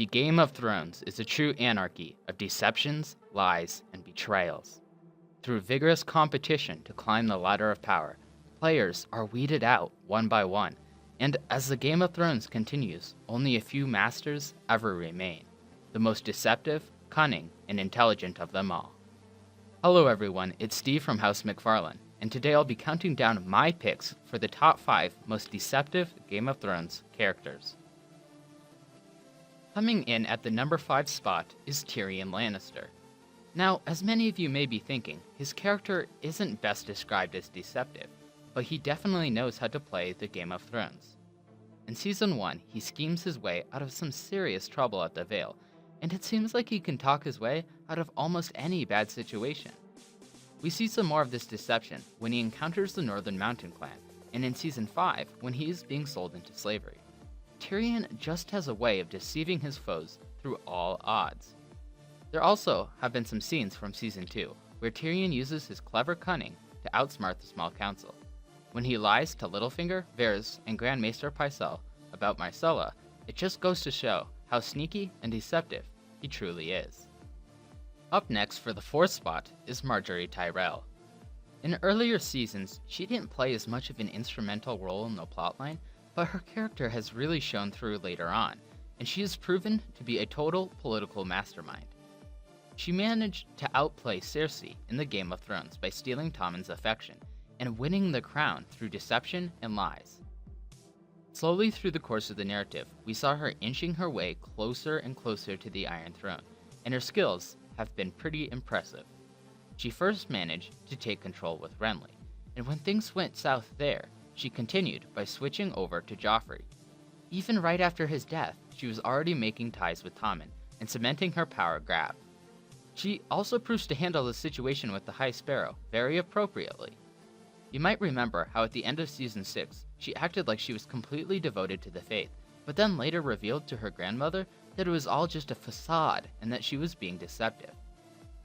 The Game of Thrones is a true anarchy of deceptions, lies, and betrayals. Through vigorous competition to climb the ladder of power, players are weeded out one by one, and as the Game of Thrones continues, only a few masters ever remain, the most deceptive, cunning, and intelligent of them all. Hello everyone, it's Steve from House McFarlin, and today I'll be counting down my picks for the top 5 most deceptive Game of Thrones characters. Coming in at the number 5 spot is Tyrion Lannister. Now, as many of you may be thinking, his character isn't best described as deceptive, but he definitely knows how to play the Game of Thrones. In Season 1, he schemes his way out of some serious trouble at the Vale, and it seems like he can talk his way out of almost any bad situation. We see some more of this deception when he encounters the Northern Mountain Clan, and in Season 5 when he is being sold into slavery. Tyrion just has a way of deceiving his foes through all odds. There also have been some scenes from Season 2 where Tyrion uses his clever cunning to outsmart the small council. When he lies to Littlefinger, Varys, and Grand Maester Pycelle about Myrcella, it just goes to show how sneaky and deceptive he truly is. Up next for the 4th spot is Margaery Tyrell. In earlier seasons, she didn't play as much of an instrumental role in the plotline, but her character has really shown through later on, and she has proven to be a total political mastermind. She managed to outplay Cersei in the Game of Thrones by stealing Tommen's affection and winning the crown through deception and lies. Slowly through the course of the narrative, we saw her inching her way closer and closer to the Iron Throne, and her skills have been pretty impressive. She first managed to take control with Renly, and when things went south there, she continued by switching over to Joffrey. Even right after his death, she was already making ties with Tommen and cementing her power grab. She also proves to handle the situation with the High Sparrow very appropriately. You might remember how at the end of Season 6, she acted like she was completely devoted to the faith, but then later revealed to her grandmother that it was all just a facade and that she was being deceptive.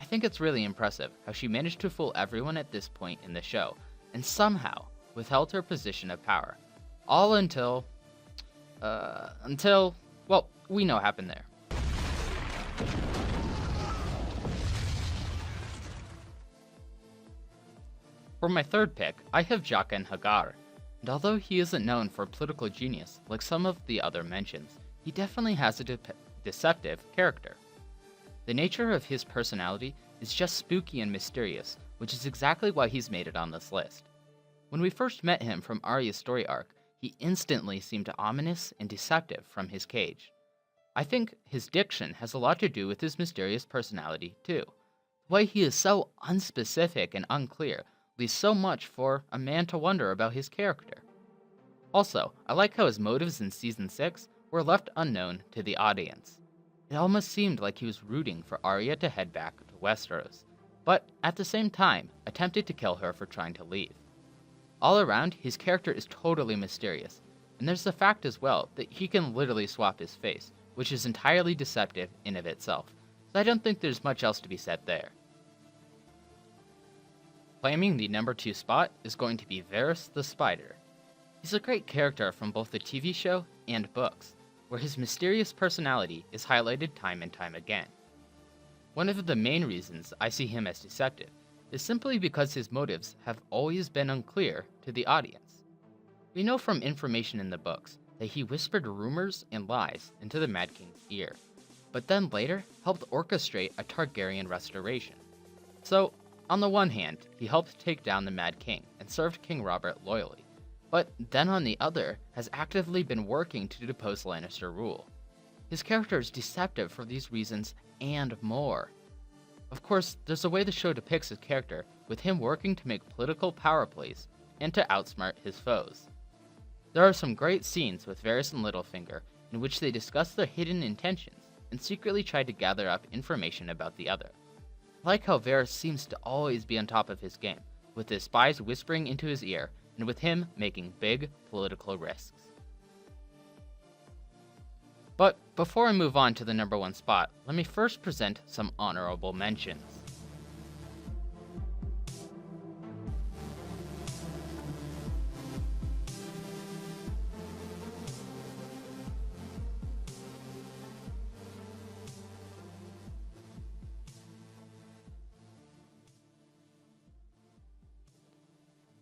I think it's really impressive how she managed to fool everyone at this point in the show, and somehow withheld her position of power. All until, well, we know what happened there. For my 3rd pick, I have Jaqen H'ghar, and although he isn't known for political genius like some of the other mentions, he definitely has a deceptive character. The nature of his personality is just spooky and mysterious, which is exactly why he's made it on this list. When we first met him from Arya's story arc, he instantly seemed ominous and deceptive from his cage. I think his diction has a lot to do with his mysterious personality, too. The way he is so unspecific and unclear leaves so much for a man to wonder about his character. Also, I like how his motives in Season 6 were left unknown to the audience. It almost seemed like he was rooting for Arya to head back to Westeros, but at the same time attempted to kill her for trying to leave. All around, his character is totally mysterious, and there's the fact as well that he can literally swap his face, which is entirely deceptive in of itself, so I don't think there's much else to be said there. Claiming the number 2 spot is going to be Varys the Spider. He's a great character from both the TV show and books, where his mysterious personality is highlighted time and time again. One of the main reasons I see him as deceptive is simply because his motives have always been unclear to the audience. We know from information in the books that he whispered rumors and lies into the Mad King's ear, but then later helped orchestrate a Targaryen restoration. So, on the one hand, he helped take down the Mad King and served King Robert loyally, but then on the other has actively been working to depose Lannister rule. His character is deceptive for these reasons and more. Of course, there's a way the show depicts his character, with him working to make political power plays and to outsmart his foes. There are some great scenes with Varys and Littlefinger in which they discuss their hidden intentions and secretly try to gather up information about the other. I like how Varys seems to always be on top of his game, with his spies whispering into his ear and with him making big political risks. But before I move on to the number 1 spot, let me first present some honorable mentions.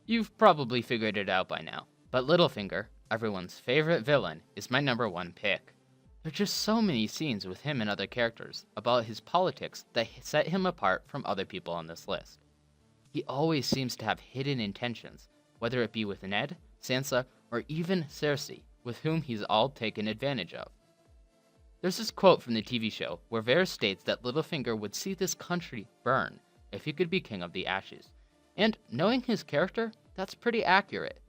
You've probably figured it out by now, but Littlefinger, everyone's favorite villain, is my number one pick. There are just so many scenes with him and other characters about his politics that set him apart from other people on this list. He always seems to have hidden intentions, whether it be with Ned, Sansa, or even Cersei, with whom he's all taken advantage of. There's this quote from the TV show where Varys states that Littlefinger would see this country burn if he could be king of the Ashes. And knowing his character, that's pretty accurate.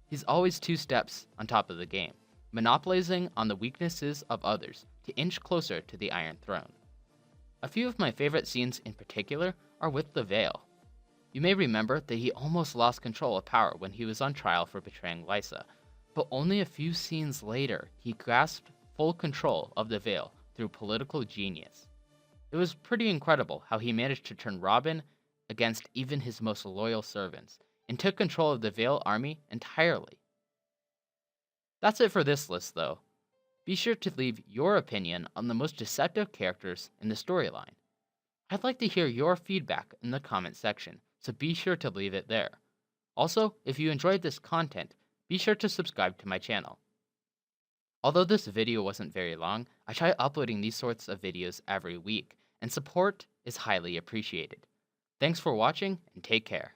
He's always 2 steps on top of the game, monopolizing on the weaknesses of others to inch closer to the Iron Throne. A few of my favorite scenes in particular are with the Vale. You may remember that he almost lost control of power when he was on trial for betraying Lysa, but only a few scenes later he grasped full control of the Vale through political genius. It was pretty incredible how he managed to turn Robin against even his most loyal servants, and took control of the Vale army entirely. That's it for this list, though. Be sure to leave your opinion on the most deceptive characters in the storyline. I'd like to hear your feedback in the comment section, so be sure to leave it there. Also, if you enjoyed this content, be sure to subscribe to my channel. Although this video wasn't very long, I try uploading these sorts of videos every week, and support is highly appreciated. Thanks for watching, and take care.